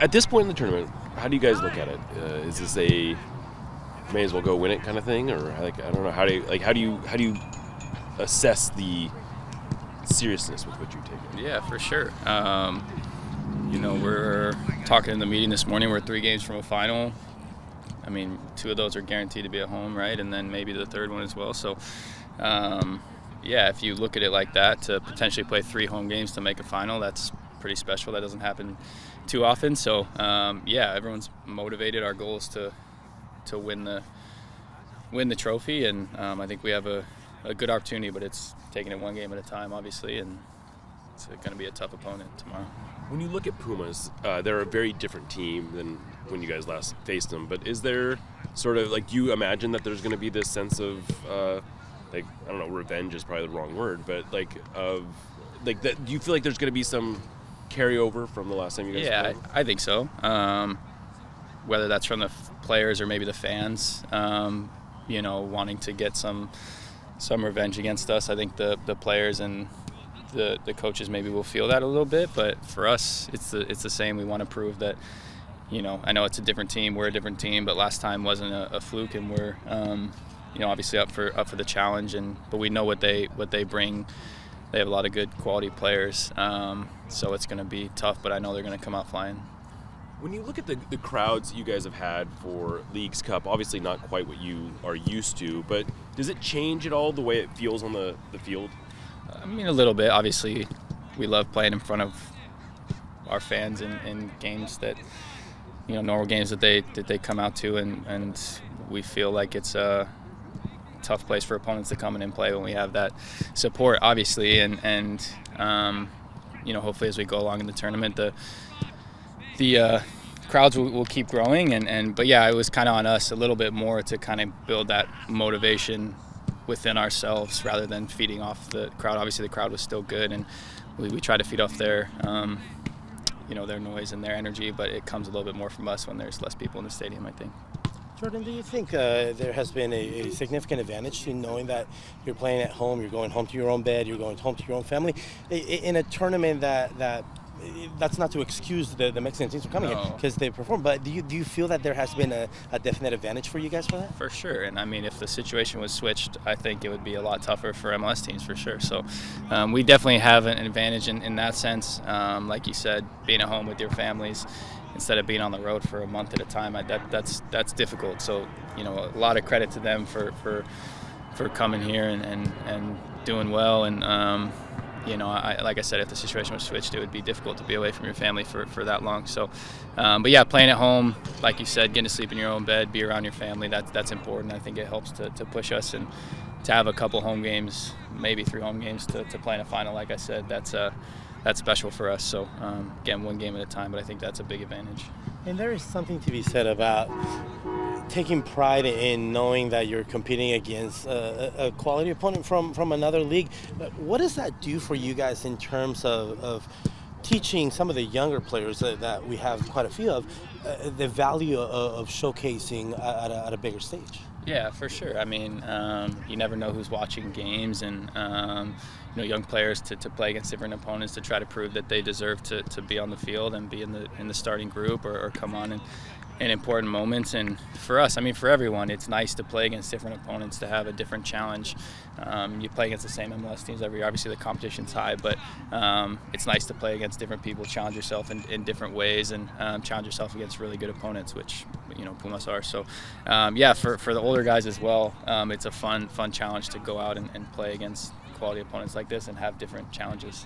At this point in the tournament, how do you guys look at it? Is this a may as well go win it kind of thing, or like I don't know how do you assess the seriousness with which you take it? Yeah, for sure. We're talking in the meeting this morning. We're 3 games from a final. I mean, 2 of those are guaranteed to be at home, right? And then maybe the 3rd one as well. So, yeah, if you look at it like that, to potentially play 3 home games to make a final, that's pretty special. That doesn't happen too often. So, yeah, everyone's motivated. Our goal is to win the trophy, and I think we have a good opportunity, but it's taking it 1 game at a time, obviously, and it's going to be a tough opponent tomorrow. When you look at Pumas, they're a very different team than when you guys last faced them. But is there sort of like, do you imagine that there's going to be this sense of like, I don't know, revenge is probably the wrong word, but like that? Do you feel like there's going to be some carryover from the last time you guys? Yeah, I think so. Whether that's from the players or maybe the fans, wanting to get some revenge against us. I think the players and the coaches maybe will feel that a little bit, but for us, it's the same. We want to prove that, I know it's a different team, we're a different team, but last time wasn't a fluke, and we're, obviously up for the challenge. But we know what they bring. They have a lot of good quality players, so it's going to be tough. But I know they're going to come out flying. When you look at the crowds you guys have had for Leagues Cup, obviously not quite what you are used to, but does it change at all the way it feels on the field? I mean, a little bit. Obviously, we love playing in front of our fans in games that, normal games that they come out to, and we feel like it's a tough place for opponents to come in and play when we have that support, obviously, and hopefully as we go along in the tournament, the crowds will keep growing, but yeah, it was kind of on us a little bit more to kind of build that motivation within ourselves rather than feeding off the crowd. Obviously the crowd was still good, and we try to feed off their their noise and their energy, but it comes a little bit more from us when there's less people in the stadium, I think. Jordan, do you think there has been a significant advantage to knowing that you're playing at home, you're going home to your own bed, you're going home to your own family, in a tournament that's not to excuse the Mexican teams from coming in because they perform, but do you feel that there has been a definite advantage for you guys for that? For sure, and I mean, if the situation was switched, I think it would be a lot tougher for MLS teams for sure. So we definitely have an advantage in that sense. Like you said, being at home with your families instead of being on the road for a month at a time, that's difficult. So a lot of credit to them for coming here and doing well. And like I said, if the situation was switched, it would be difficult to be away from your family for that long. So, but yeah, playing at home, like you said, getting to sleep in your own bed, be around your family, that's important. I think it helps to push us, and to have a couple home games, maybe 3 home games to play in a final, like I said, that's special for us. So, again, 1 game at a time, but I think that's a big advantage. And there is something to be said about taking pride in knowing that you're competing against a quality opponent from another league. What does that do for you guys in terms of teaching some of the younger players that we have quite a few of the value of showcasing at a bigger stage? Yeah, for sure. I mean, you never know who's watching games, and young players to play against different opponents to try to prove that they deserve to be on the field and be in the starting group or come on in important moments. And for us, I mean, for everyone, it's nice to play against different opponents, to have a different challenge. You play against the same MLS teams every year. Obviously the competition's high, but it's nice to play against different people, challenge yourself in different ways, and challenge yourself against really good opponents, which Pumas are. So yeah, for the older guys as well, it's a fun challenge to go out and play against quality opponents like this and have different challenges.